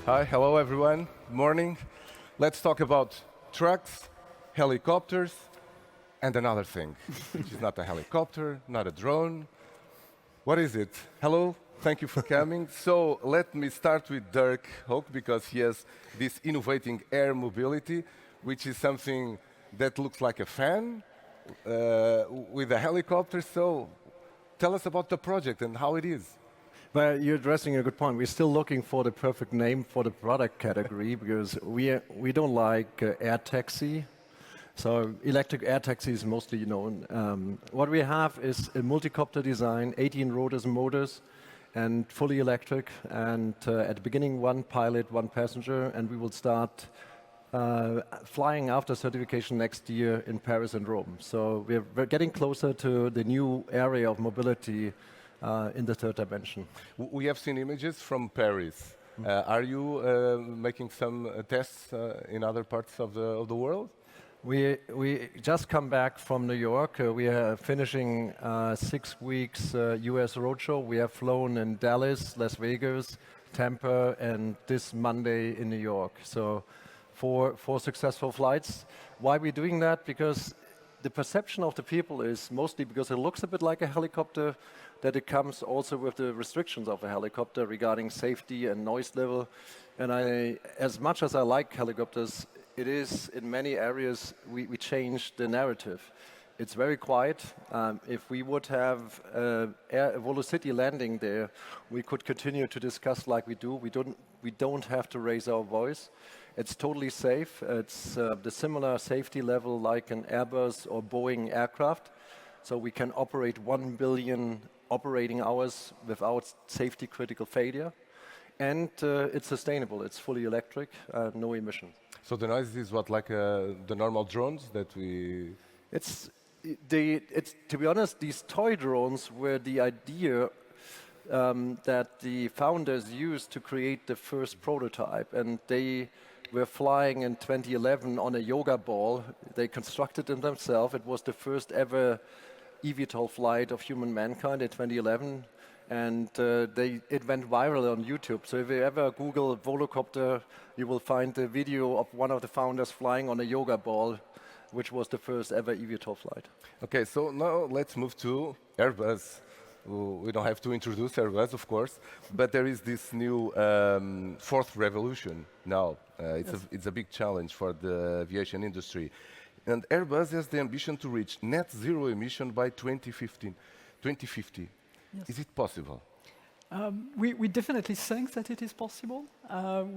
Hi, hello everyone. Morning. Let's talk about trucks, helicopters, and another thing, which is not a helicopter, not a drone. What is it? Hello, thank you for coming. So let me start with Dirk Hoek because he has this innovating air mobility, which is something that looks like a fan with a helicopter. So tell us about the project and how it is. Well, you're addressing a good point. We're still looking for the perfect name for the product category because we don't like air taxi. So electric air taxi is mostly known. What we have is a multi-copter design, 18 rotors and motors, and fully electric. And at the beginning, one pilot, one passenger, and we will start flying after certification next year in Paris and Rome. So we're getting closer to the new area of mobility in the third dimension. We have seen images from Paris. Are you making some tests in other parts of the world? We just come back from New York. We are finishing 6 weeks US roadshow. We have flown in Dallas, Las Vegas, Tampa, and this Monday in New York. So four successful flights. Why are we doing that? Because the perception of the people is mostly because it looks a bit like a helicopter, that it comes also with the restrictions of a helicopter regarding safety and noise level. And as much as I like helicopters, it is in many areas we changed the narrative. It's very quiet. If we would have a Volocity landing there, we could continue to discuss like we do. We don't have to raise our voice. It's totally safe. It's the similar safety level like an Airbus or Boeing aircraft. So we can operate 1 billion operating hours without safety critical failure. And it's sustainable. It's fully electric, no emission. So the noise is what, like the normal drones that we... To be honest, these toy drones were the idea that the founders used to create the first prototype. And they were flying in 2011 on a yoga ball. They constructed them themselves. It was the first ever eVTOL flight of human mankind in 2011. And it went viral on YouTube. So if you ever Google Volocopter, you will find the video of one of the founders flying on a yoga ball, which was the first ever eVTOL flight. Okay, so now let's move to Airbus. We don't have to introduce Airbus, of course, but there is this new fourth revolution now. It's a big challenge for the aviation industry. And Airbus has the ambition to reach net zero emission by 2050. Yes. Is it possible? We definitely think that it is possible. And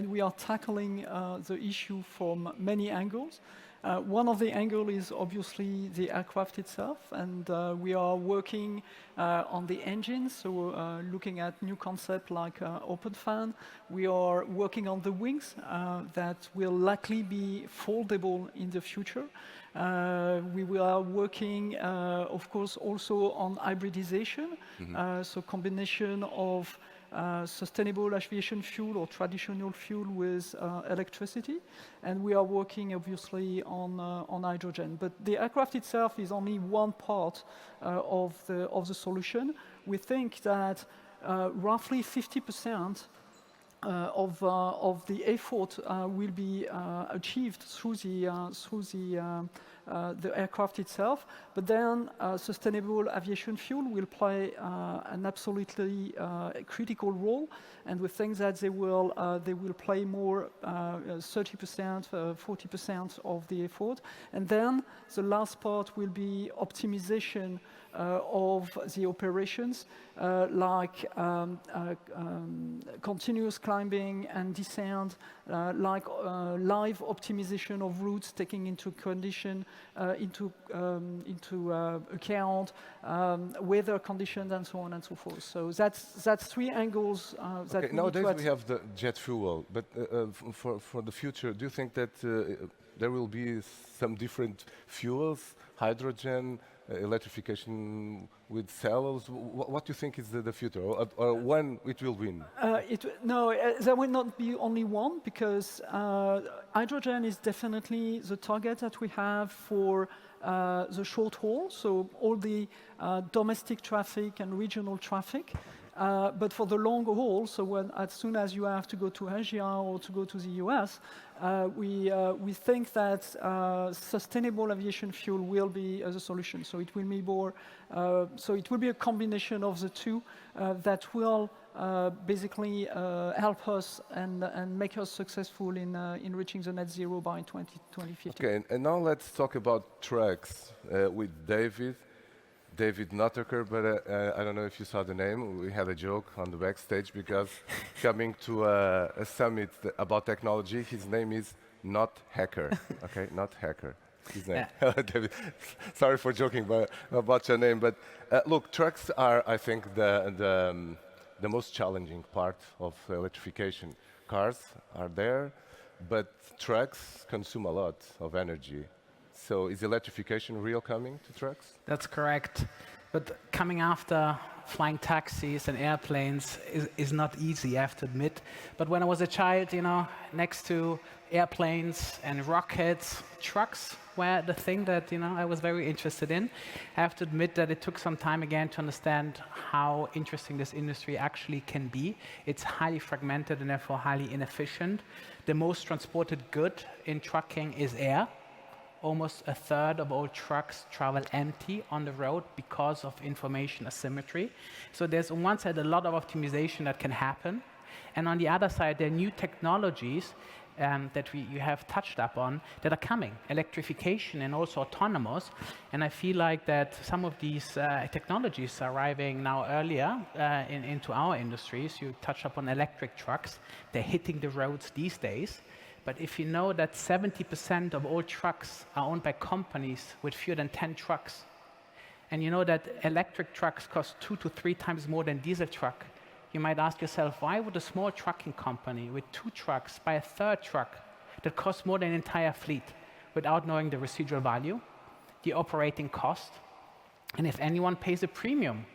we are tackling the issue from many angles. One of the angles is obviously the aircraft itself, and we are working on the engines, so looking at new concepts like open fan. We are working on the wings that will likely be foldable in the future. We are working, of course, also on hybridization, so combination of sustainable aviation fuel or traditional fuel with electricity, and we are working obviously on hydrogen. But the aircraft itself is only one part of the solution. We think that roughly 50% of the effort will be achieved through the aircraft itself, but then sustainable aviation fuel will play an absolutely critical role, and we think that they will play more 30%, 40% of the effort, and then the last part will be optimization of the operations, like continuous climbing and descent, like live optimization of routes, taking into account weather conditions and so on and so forth. So that's three angles that okay, nowadays we have the jet fuel, but for the future, do you think that there will be some different fuels, hydrogen, electrification with cells? What do you think is the future, or when it will win? No, there will not be only one, because hydrogen is definitely the target that we have for the short haul, so all the domestic traffic and regional traffic. But for the long haul, so as soon as you have to go to Asia or to go to the US, we think that sustainable aviation fuel will be the solution. So it will be more, so it will be a combination of the two that will basically help us and make us successful in reaching the net zero by 2050. Okay, and now let's talk about trucks with David Nuttaker, but I don't know if you saw the name. We had a joke on the backstage because coming to a summit about technology, his name is not Hacker. Okay, not Hacker. His name. David, sorry for joking about your name, but look, trucks are, I think, the most challenging part of electrification. Cars are there, but trucks consume a lot of energy. So is electrification real coming to trucks? That's correct. But coming after flying taxis and airplanes is not easy, I have to admit. But when I was a child, you know, next to airplanes and rockets, trucks were the thing that, you know, I was very interested in. I have to admit that it took some time again to understand how interesting this industry actually can be. It's highly fragmented and therefore highly inefficient. The most transported good in trucking is air. Almost a third of all trucks travel empty on the road because of information asymmetry. So there's on one side a lot of optimization that can happen, and on the other side there are new technologies that you have touched upon that are coming, electrification and also autonomous. And I feel like that some of these technologies are arriving now earlier into our industries. You touched upon electric trucks. They're hitting the roads these days. But if you know that 70% of all trucks are owned by companies with fewer than 10 trucks, and you know that electric trucks cost 2 to 3 times more than diesel truck, you might ask yourself, why would a small trucking company with 2 trucks buy a third truck that costs more than an entire fleet without knowing the residual value, the operating cost, and if anyone pays a premium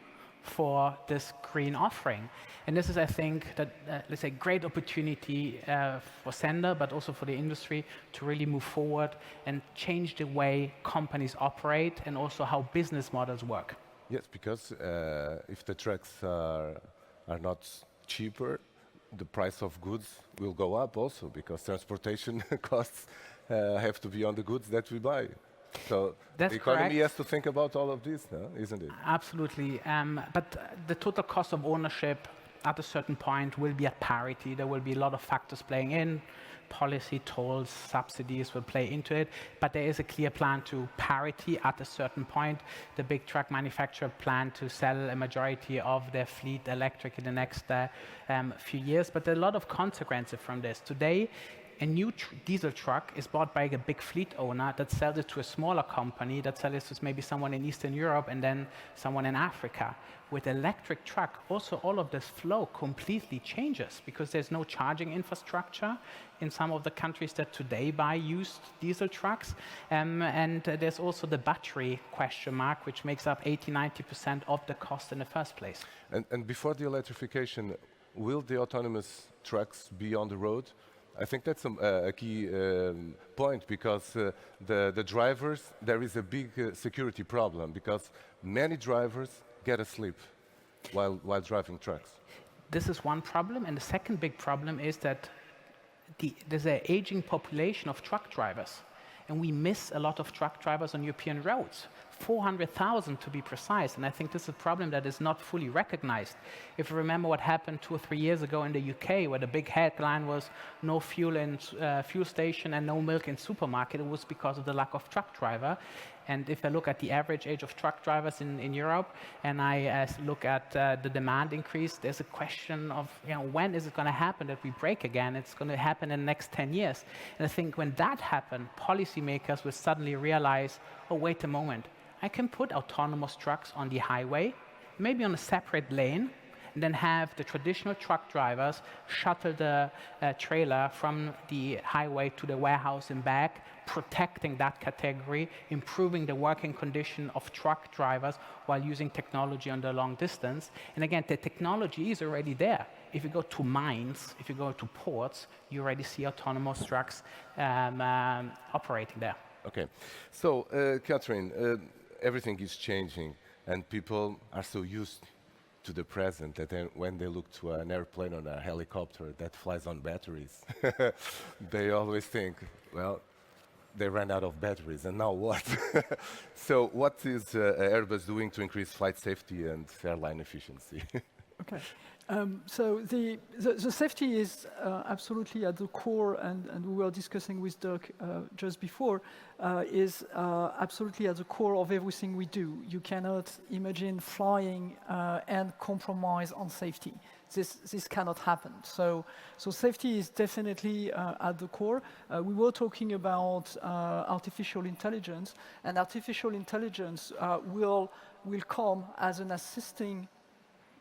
for this green offering? And this is, I think, that let's say, great opportunity for Sennder, but also for the industry to really move forward and change the way companies operate and also how business models work. Yes, because if the trucks are not cheaper, the price of goods will go up also because transportation costs have to be on the goods that we buy. So That's the economy correct. has to think about all of this, no? Isn't it? Absolutely. But the total cost of ownership at a certain point will be at parity. There will be a lot of factors playing in. Policy, tolls, subsidies will play into it. But there is a clear plan to parity at a certain point. The big truck manufacturer plan to sell a majority of their fleet electric in the next few years. But there are a lot of consequences from this. Today, a new diesel truck is bought by a big fleet owner that sells it to a smaller company that sells it to maybe someone in Eastern Europe and then someone in Africa. With electric truck, also all of this flow completely changes because there's no charging infrastructure in some of the countries that today buy used diesel trucks. And there's also the battery question mark, which makes up 80–90% of the cost in the first place. And before the electrification, will the autonomous trucks be on the road? I think that's a key point because the drivers, there is a big security problem because many drivers get asleep while driving trucks. This is one problem, and the second big problem is that there's an aging population of truck drivers, and we miss a lot of truck drivers on European roads. 400,000 to be precise, and I think this is a problem that is not fully recognized. If you remember what happened 2 or 3 years ago in the UK, where the big headline was no fuel in fuel station and no milk in supermarket, it was because of the lack of truck driver. And if I look at the average age of truck drivers in Europe, and I look at the demand increase, there's a question of, you know, when is it going to happen that we break again? It's going to happen in the next 10 years. And I think when that happens, policymakers will suddenly realize, oh, wait a moment, I can put autonomous trucks on the highway, maybe on a separate lane, and then have the traditional truck drivers shuttle the trailer from the highway to the warehouse and back, protecting that category, improving the working condition of truck drivers while using technology on the long distance. And again, the technology is already there. If you go to mines, if you go to ports, you already see autonomous trucks operating there. Okay, so Catherine, everything is changing and people are so used to the present, that then when they look to an airplane or a helicopter that flies on batteries, they always think, well, they ran out of batteries, and now what? So what is Airbus doing to increase flight safety and airline efficiency? Okay. So the safety is absolutely at the core, and we were discussing with Dirk just before, is absolutely at the core of everything we do. You cannot imagine flying and compromise on safety. This cannot happen. So safety is definitely at the core. We were talking about artificial intelligence, and artificial intelligence will come as an assisting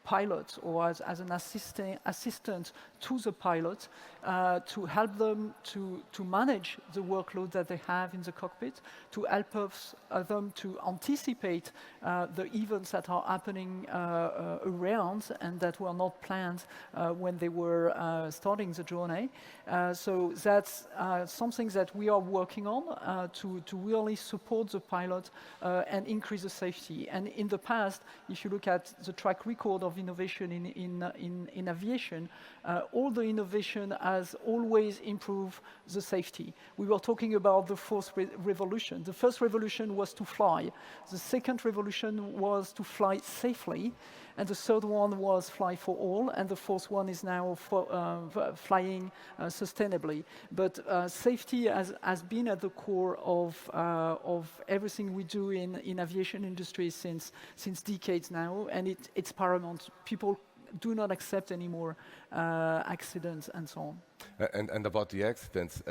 pilot or as an assistant to the pilot to help them to manage the workload that they have in the cockpit, to help them to anticipate the events that are happening around and that were not planned when they were starting the journey. So that's something that we are working on to really support the pilot and increase the safety. And in the past, if you look at the track record of innovation in aviation, all the innovation has always improved the safety. We were talking about the fourth revolution. The first revolution was to fly. The second revolution was to fly safely. And the third one was fly for all. And the fourth one is now flying sustainably. But safety has been at the core of everything we do in aviation industry since decades now. And it's paramount. People do not accept anymore accidents and so on. And about the accidents,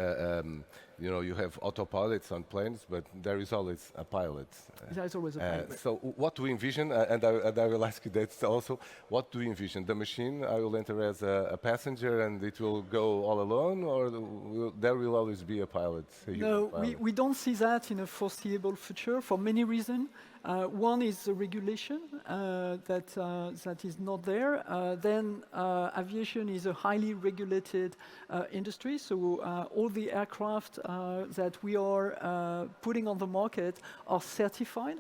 you have autopilots on planes, but there is always a pilot. There's always a pilot. So what do we envision, and I will ask you that also, what do we envision? The machine, I will enter as a passenger and it will go all alone, or there will always be a pilot? No, we don't see that in a foreseeable future for many reasons. One is the regulation that is not there. Then aviation is a highly regulated industry, so all the aircraft that we are putting on the market are certified.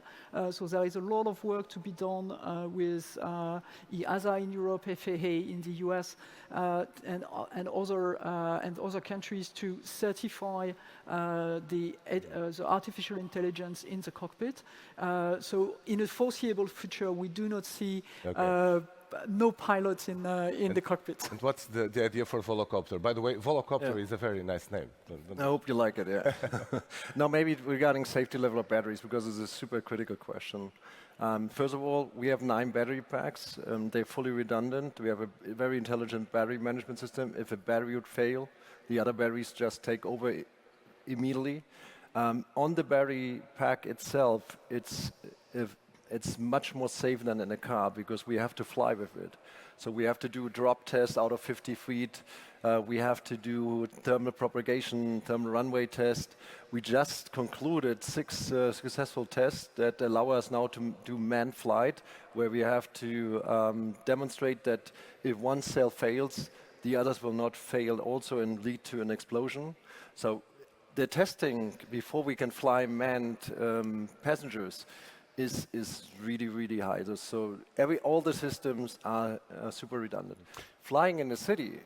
So there is a lot of work to be done with EASA in Europe, FAA in the US, and other countries to certify the artificial intelligence in the cockpit. So in a foreseeable future, we do not see no pilots in the cockpit. And what's the idea for Volocopter? By the way, Volocopter is a very nice name. I hope you like it, yeah. Now, maybe regarding safety level of batteries, because it's a super critical question. First of all, we have 9 battery packs. They're fully redundant. We have a very intelligent battery management system. If a battery would fail, the other batteries just take over immediately. On the battery pack itself, it's much more safe than in a car because we have to fly with it. So we have to do drop tests out of 50 feet. We have to do thermal propagation, thermal runway test. We just concluded 6 successful tests that allow us now to do manned flight, where we have to demonstrate that if one cell fails, the others will not fail also and lead to an explosion. So the testing before we can fly manned passengers is really, really high. So all the systems are super redundant. Flying in the city,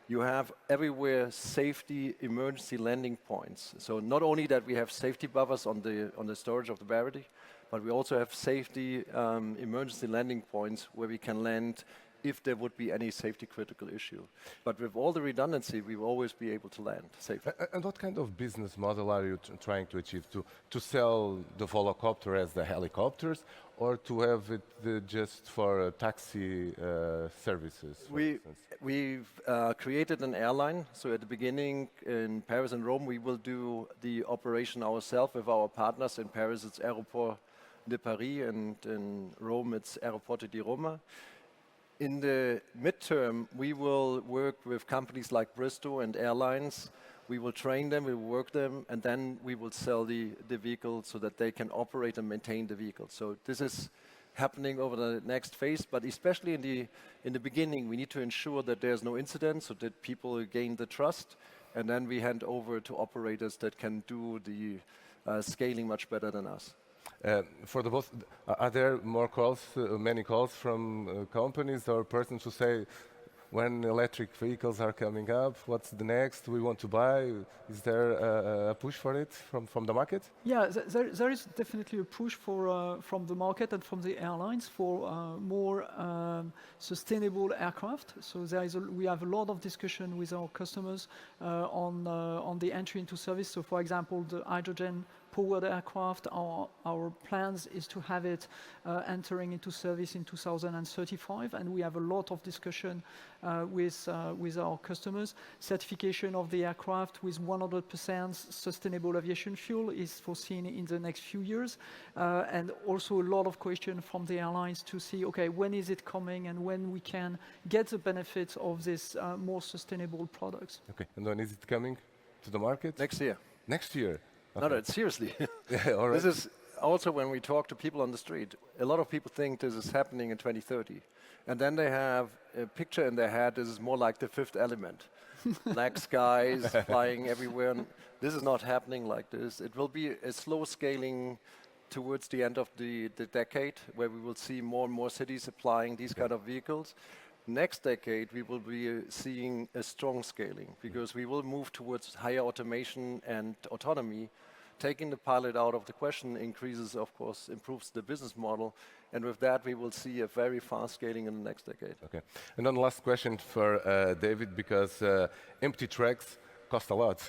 you have everywhere safety emergency landing points. So not only that we have safety buffers on the storage of the battery, but we also have safety emergency landing points where we can land if there would be any safety critical issue. But with all the redundancy, we will always be able to land safely. And what kind of business model are you trying to achieve? To sell the Volocopter as the helicopters, or to have it just for taxi services? We've created an airline. So at the beginning in Paris and Rome, we will do the operation ourselves with our partners. In Paris, it's Aéroport de Paris, and in Rome, it's Aeroporti di Roma. In the midterm, we will work with companies like Bristow and airlines. We will train them, we will work them, and then we will sell the vehicle so that they can operate and maintain the vehicle. So this is happening over the next phase, but especially in the beginning, we need to ensure that there's no incident so that people gain the trust, and then we hand over to operators that can do the scaling much better than us. For the both, are there more calls, many calls from companies or persons who say, when electric vehicles are coming up, what's the next we want to buy? Is there a push for it from the market? Yeah, there is definitely a push from the market and from the airlines for more sustainable aircraft. So we have a lot of discussion with our customers on the entry into service. So for example, the hydrogen-powered aircraft, our plans is to have it entering into service in 2035, and we have a lot of discussion with our customers. Certification of the aircraft with 100% sustainable aviation fuel is foreseen in the next few years, and also a lot of question from the airlines to see, okay, when is it coming and when we can get the benefits of this more sustainable products. Okay, and when is it coming to the market? Next year. Next year. No, no, seriously. Yeah, all right. This is also when we talk to people on the street. A lot of people think this is happening in 2030. And then they have a picture in their head, this is more like the Fifth Element. Black skies flying everywhere. And this is not happening like this. It will be a slow scaling towards the end of the decade, where we will see more and more cities applying these kind of vehicles. Next decade, we will be seeing a strong scaling, because we will move towards higher automation and autonomy. Taking the pilot out of the question increases, of course, improves the business model, and with that we will see a very fast scaling in the next decade. Okay, and then last question for David, because empty tracks cost a lot.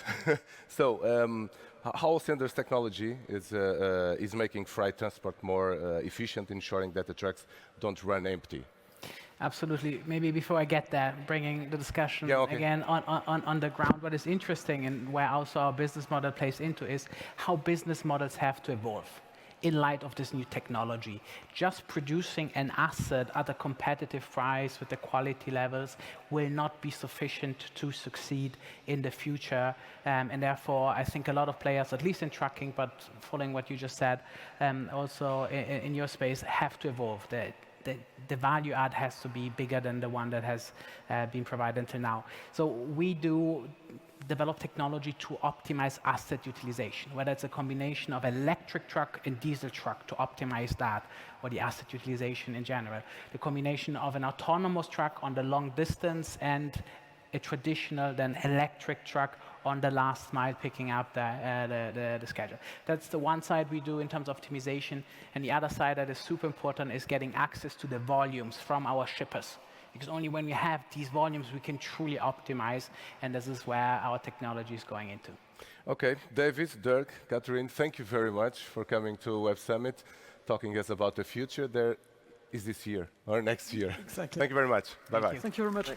So how Sanders technology is making freight transport more efficient, ensuring that the trucks don't run empty? Absolutely. Maybe before I get there, bringing the discussion again on the ground, what is interesting and where also our business model plays into is how business models have to evolve in light of this new technology. Just producing an asset at a competitive price with the quality levels will not be sufficient to succeed in the future. And therefore, I think a lot of players, at least in trucking, but following what you just said, also in your space, have to evolve. The value add has to be bigger than the one that has been provided until now. So we do develop technology to optimize asset utilization, whether it's a combination of electric truck and diesel truck to optimize that, or the asset utilization in general. The combination of an autonomous truck on the long distance and a traditional then electric truck on the last mile picking up the schedule. That's the one side we do in terms of optimization, and the other side that is super important is getting access to the volumes from our shippers. Because only when we have these volumes we can truly optimize, and this is where our technology is going into. Okay, David, Dirk, Catherine, thank you very much for coming to Web Summit, talking us about the future. There is this year or next year. Exactly. Thank you very much. Bye-bye. Thank you very much.